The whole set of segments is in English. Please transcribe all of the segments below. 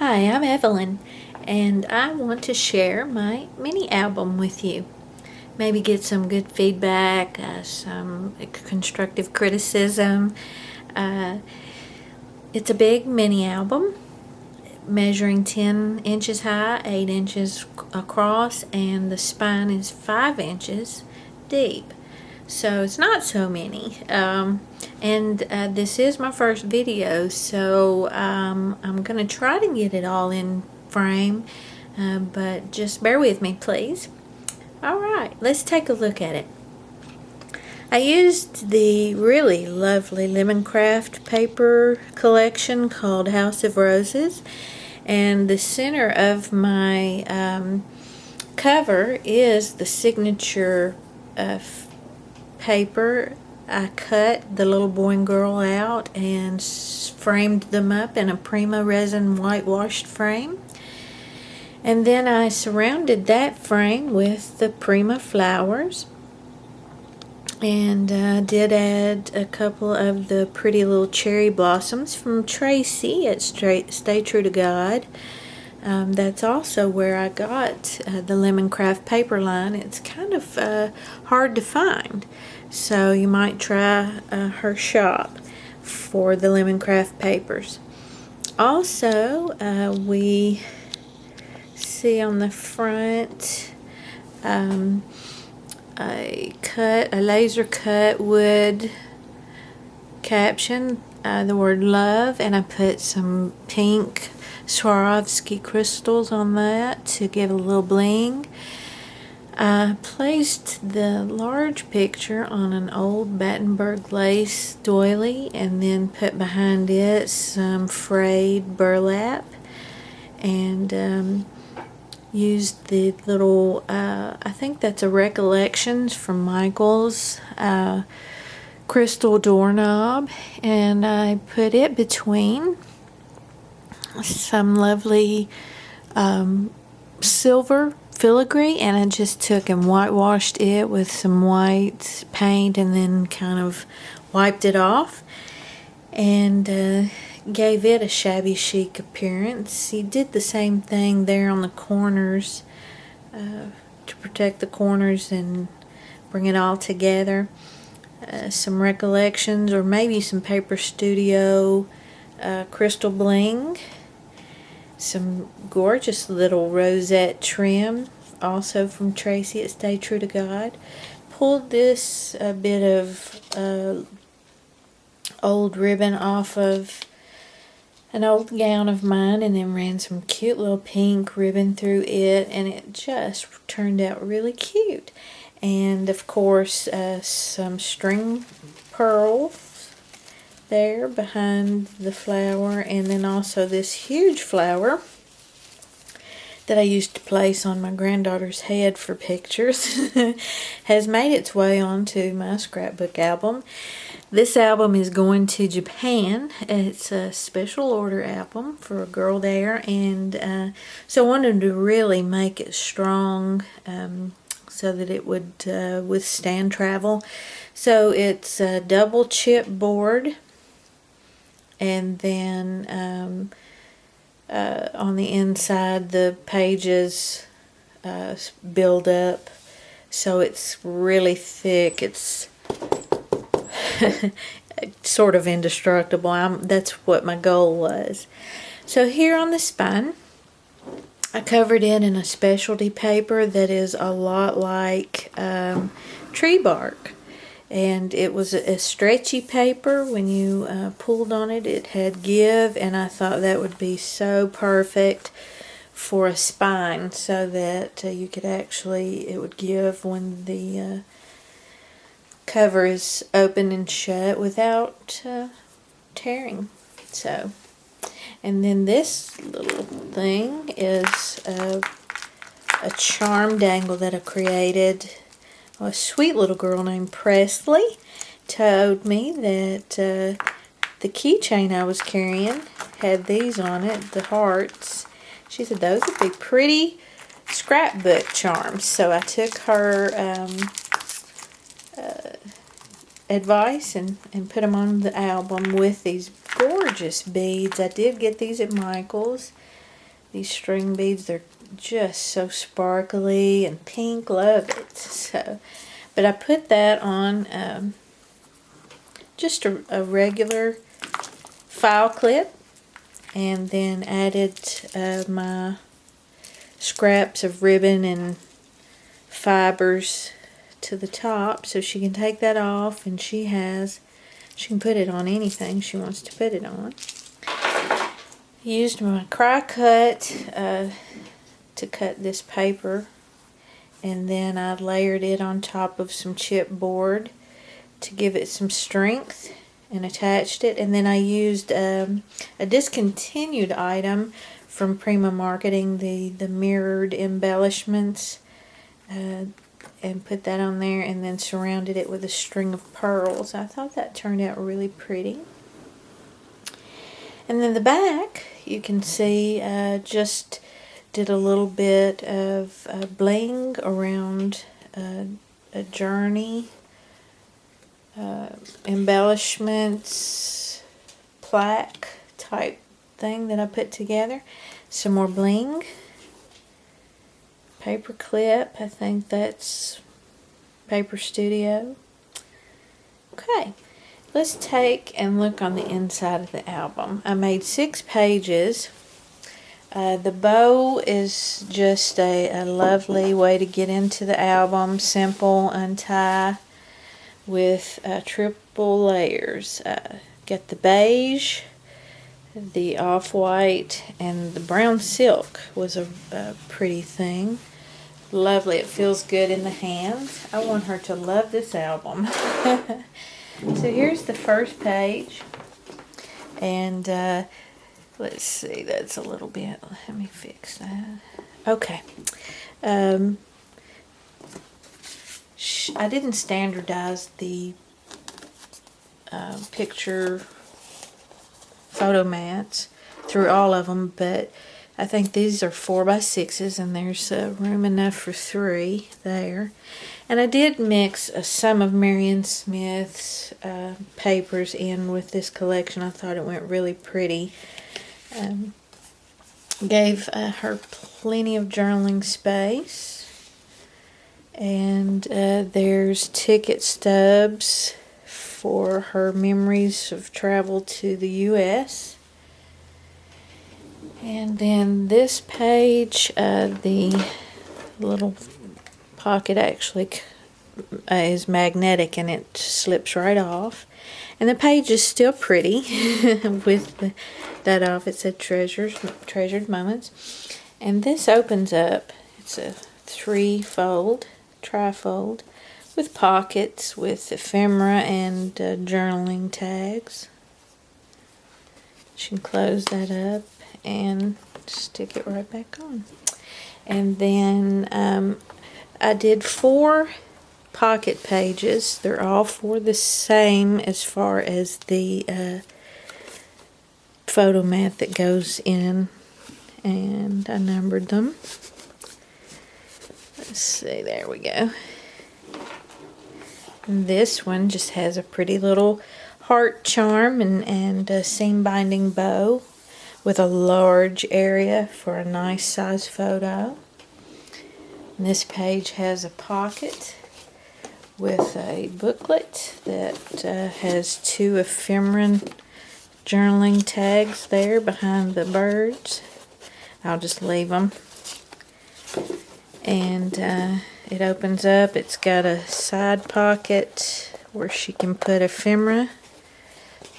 Hi, I'm Evelyn, and I want to share my mini album with you. Maybe get some good feedback, some constructive criticism. Uh, it's a big mini album, measuring 10 inches high, 8 inches across, and the spine is 5 inches deep. So it's not so many. And this is my first video, so I'm going to try to get it all in frame, but just bear with me, please. Alright, let's take a look at it. I used the really lovely Lemoncraft paper collection called House of Roses, and the center of my cover is the signature paper. I cut the little boy and girl out and framed them up in a Prima resin whitewashed frame. And then I surrounded that frame with the Prima flowers. And did add a couple of the pretty little cherry blossoms from Tracy at Stay True to God. That's also where I got the Lemoncraft paper line. It's kind of hard to find, so you might try her shop for the Lemoncraft papers. Also, we see on the front a laser cut wood caption, the word love, and I put some pink Swarovski crystals on that to give a little bling. I placed the large picture on an old Battenberg lace doily and then put behind it some frayed burlap, and used the little, I think that's a Recollections from Michael's crystal doorknob, and I put it between some lovely silver filigree, and I just took and whitewashed it with some white paint and then kind of wiped it off and gave it a shabby chic appearance. He did the same thing there on the corners to protect the corners and bring it all together. Some Recollections, or maybe some Paper Studio crystal bling. Some gorgeous little rosette trim, also from Tracy at Stay True to God. Pulled this bit of old ribbon off of an old gown of mine, and then ran some cute little pink ribbon through it, and it just turned out really cute. And of course some string pearls there behind the flower, and then also this huge flower that I used to place on my granddaughter's head for pictures has made its way onto my scrapbook album. This album is going to Japan. It's a special order album for a girl there, and so I wanted to really make it strong so that it would withstand travel. So it's a double chipboard, and then on the inside the pages build up, so it's really thick. It's sort of indestructible. That's what my goal was. So here on the spine, I covered it in a specialty paper that is a lot like tree bark. And it was a stretchy paper. When you pulled on it, it had give, and I thought that would be so perfect for a spine, so that you could actually, it would give when the cover is open and shut without tearing. So, and then this little thing is a charm dangle that I created. A sweet little girl named Presley told me that the keychain I was carrying had these on it, the hearts. She said those would be pretty scrapbook charms. So I took her advice and put them on the album with these gorgeous beads. I did get these at Michael's. these string beads. They're just so sparkly and pink. Love it. So, but I put that on just a regular file clip, and then added my scraps of ribbon and fibers to the top, so she can take that off, and she can put it on anything she wants to put it on. Used my Cry-Cut to cut this paper, and then I layered it on top of some chipboard to give it some strength, and attached it. And then I used a discontinued item from Prima Marketing, the mirrored embellishments, and put that on there, and then surrounded it with a string of pearls. I thought that turned out really pretty. And then the back, you can see, just did a little bit of bling around a journey, embellishments, plaque type thing that I put together. Some more bling. Paper clip, I think that's Paper Studio. Okay, let's take and look on the inside of the album. I made 6 pages. The bow is just a lovely way to get into the album. Simple, untie with triple layers. Got the beige, the off-white, and the brown silk was a pretty thing. Lovely. It feels good in the hands. I want her to love this album. So here's the first page. And let's see, that's a little bit. Let me fix that. Okay. I didn't standardize the picture photo mats through all of them, but I think these are 4x6s, and there's room enough for 3 there. And I did mix some of Marion Smith's papers in with this collection. I thought it went really pretty. Gave her plenty of journaling space. And there's ticket stubs for her memories of travel to the U.S. And then this page, the little pocket actually is magnetic, and it slips right off. And the page is still pretty with that off. It said treasured moments. And this opens up. It's a 3-fold, trifold, with pockets, with ephemera and journaling tags. You can close that up and stick it right back on. And then I did 4 pocket pages. They're all 4 the same as far as the photo mat that goes in, and I numbered them. Let's see, there we go. And this one just has a pretty little heart charm and a seam binding bow with a large area for a nice size photo. And this page has a pocket with a booklet that has 2 ephemera journaling tags there behind the birds. I'll just leave them. And it opens up. It's got a side pocket where she can put ephemera.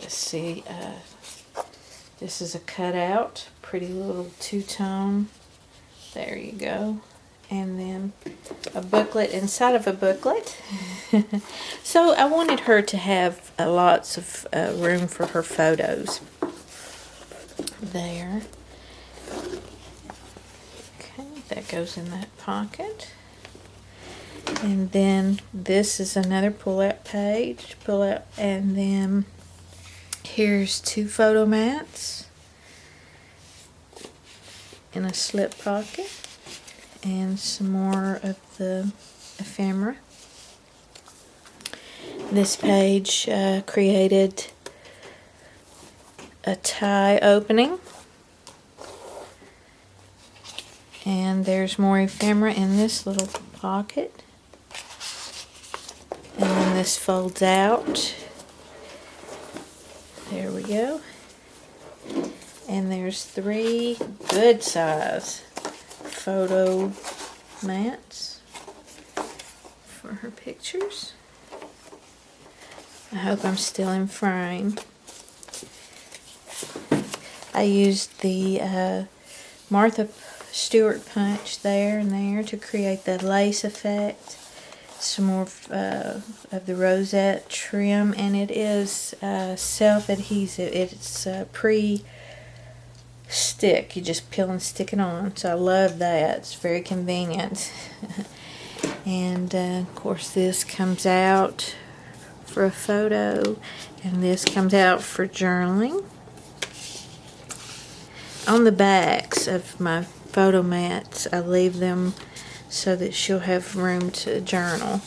Let's see. This is a cutout. Pretty little 2-tone. There you go. And then a booklet inside of a booklet. So I wanted her to have lots of room for her photos. There. Okay, that goes in that pocket. And then this is another pull-out page. Pull out, and then here's 2 photo mats in a slip pocket, and some more of the ephemera. This page created a tie opening And there's more ephemera in this little pocket. And then this folds out. There we go. And there's 3 good size photo mats for her pictures. I hope I'm still in frame. I used the Martha Stewart punch there and there to create the lace effect. Some more of the rosette trim, and it is self-adhesive. It's pre-stick. You just peel and stick it on. So I love that. It's very convenient. And of course this comes out for a photo, and this comes out for journaling. On the backs of my photo mats, I leave them so that she'll have room to journal,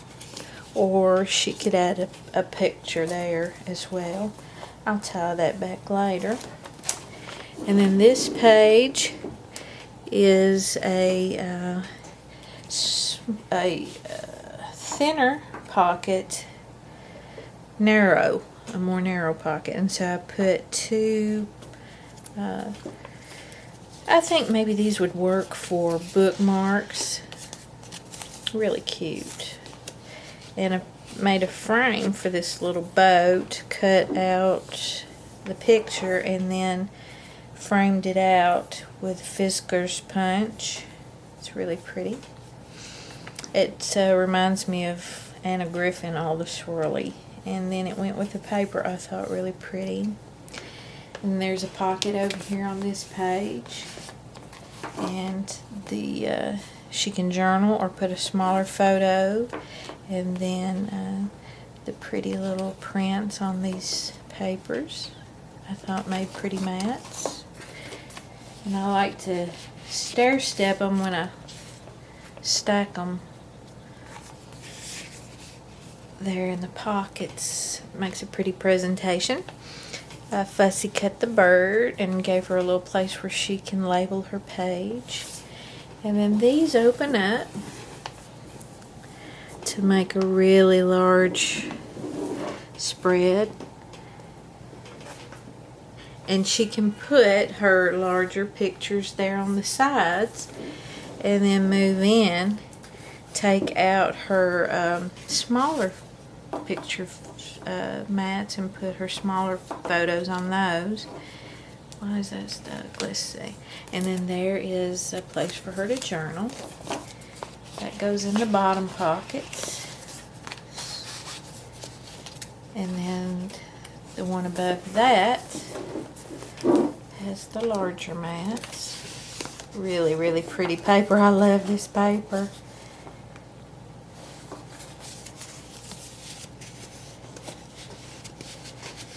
or she could add a picture there as well. I'll tie that back later. And then this page is a thinner pocket, a more narrow pocket, and so I put 2 I think maybe these would work for bookmarks. Really cute. And I made a frame for this little boat, cut out the picture, and then framed it out with Fiskars punch. It's really pretty. It reminds me of Anna Griffin, all the swirly. And then it went with the paper. I thought really pretty. And there's a pocket over here on this page. And the she can journal or put a smaller photo. And then the pretty little prints on these papers, I thought made pretty mats. And I like to stair step them when I stack them there in the pockets. Makes a pretty presentation. I fussy cut the bird and gave her a little place where she can label her page. And then these open up to make a really large spread. And she can put her larger pictures there on the sides and then move in, take out her smaller picture mats and put her smaller photos on those. Why is that stuck? Let's see. And then there is a place for her to journal. That goes in the bottom pockets. And then the one above that has the larger mats. Really, really pretty paper. I love this paper.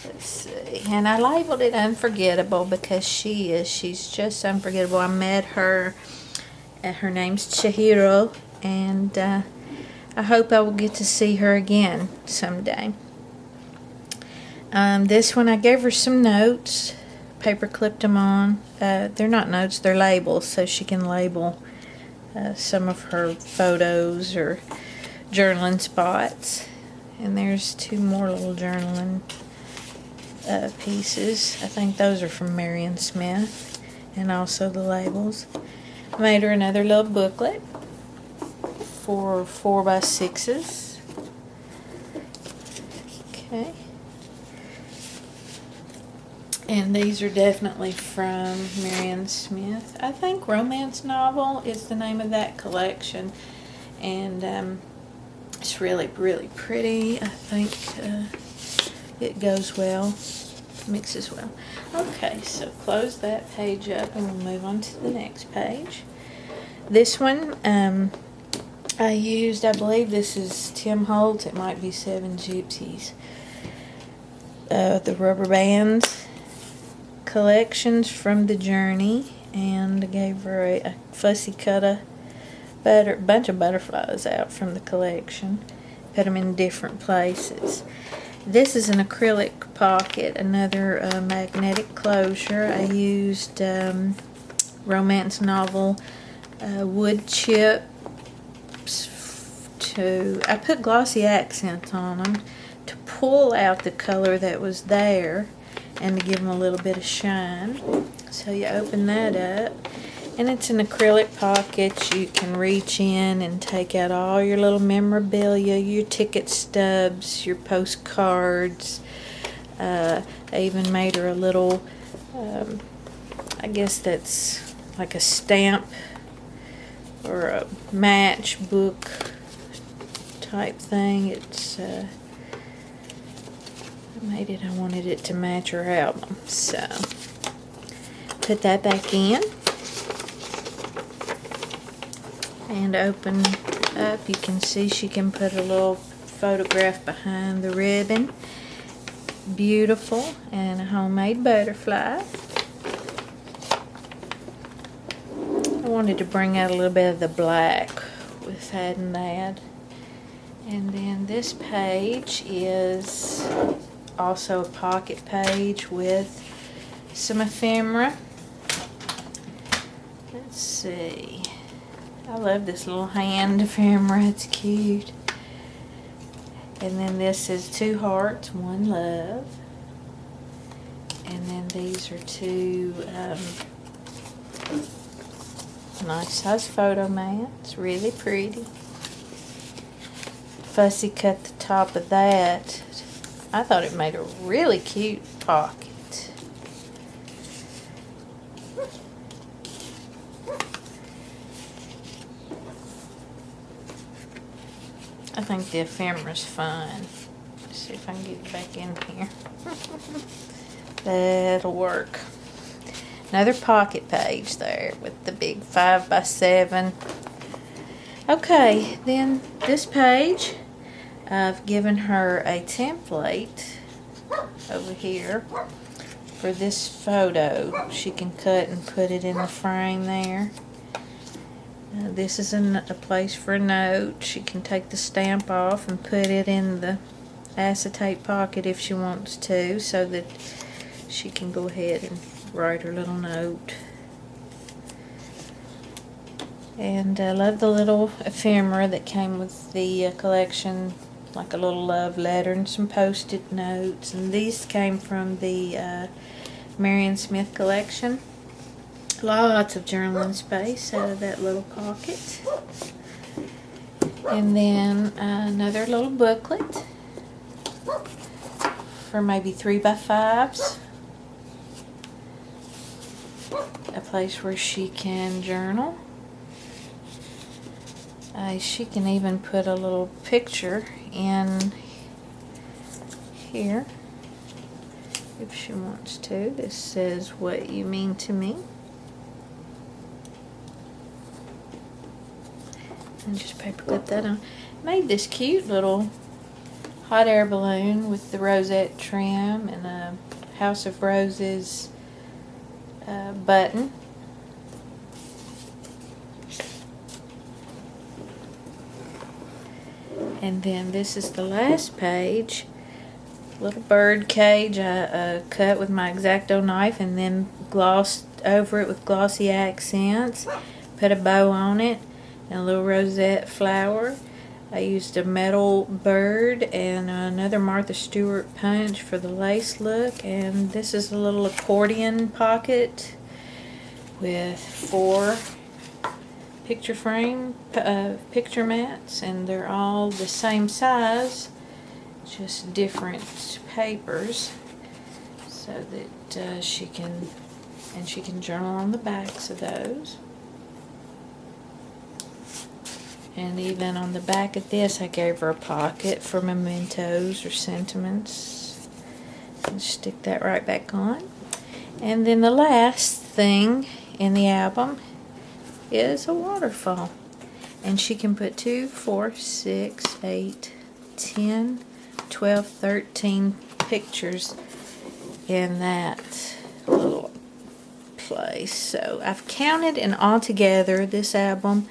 Let's see. And I labeled it Unforgettable because she's just unforgettable. I met her, her name's Chihiro, and I hope I will get to see her again someday. This one I gave her some notes, paper clipped them on. They're not notes, they're labels, so she can label some of her photos or journaling spots. And there's 2 more little journaling pieces. I think those are from Marion Smith, and also the labels. I made her another little booklet for 4x6s. Okay. And these are definitely from Marion Smith. I think Romance Novel is the name of that collection. And it's really, really pretty. I think it goes well, mixes well. Okay, so close that page up and we'll move on to the next page. This one, I used, I believe this is Tim Holtz. It might be Seven Gypsies. The rubber bands collections from the Journey, and I gave her a fussy cut a bunch of butterflies out from the collection, put them in different places. This is an acrylic pocket, another magnetic closure. I used Romance Novel wood chips I put glossy accents on them to pull out the color that was there and to give them a little bit of shine. So you open that up, and it's an acrylic pocket. You can reach in and take out all your little memorabilia, your ticket stubs, your postcards. I even made her a little, I guess that's like a stamp or a matchbook type thing. It's I wanted it to match her album, so put that back in and open up. You can see she can put a little photograph behind the ribbon. Beautiful, and a homemade butterfly. I wanted to bring out a little bit of the black with adding that. And then this page is also a pocket page with some ephemera. Let's see. I love this little hand ephemera. It's cute. And then this is 2 hearts, 1 love. And then these are 2 nice size photo mats. Really pretty. Fussy cut the top of that. I thought it made a really cute pocket. I think the ephemera's fun. Let's see if I can get it back in here. That'll work. Another pocket page there with the big 5x7. Okay, then this page, I've given her a template over here for this photo. She can cut and put it in the frame there. This is a place for a note. She can take the stamp off and put it in the acetate pocket if she wants to, so that she can go ahead and write her little note. And I love the little ephemera that came with the collection, like a little love letter and some post-it notes. And these came from the Marion Smith collection. Lots of journaling space out of that little pocket. And then another little booklet for maybe 3x5s. A place where she can journal. She can even put a little picture in here if she wants to. This says, "What you mean to me." And just paper clip that on. Made this cute little hot air balloon with the rosette trim and a House of Roses button. And then this is the last page. Little bird cage I cut with my X-Acto knife and then glossed over it with glossy accents. Put a bow on it and a little rosette flower. I used a metal bird and another Martha Stewart punch for the lace look. And this is a little accordion pocket with 4 picture frame picture mats, and they're all the same size, just different papers, so that she can journal on the backs of those. And even on the back of this, I gave her a pocket for mementos or sentiments. And stick that right back on. And then the last thing in the album is a waterfall. And she can put 2, 4, 6, 8, 10, 12, 13 pictures in that little place. So I've counted, and altogether this album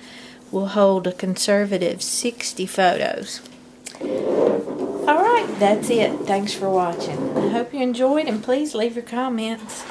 will hold a conservative 60 photos. Alright, that's it. Thanks for watching. I hope you enjoyed, and please leave your comments.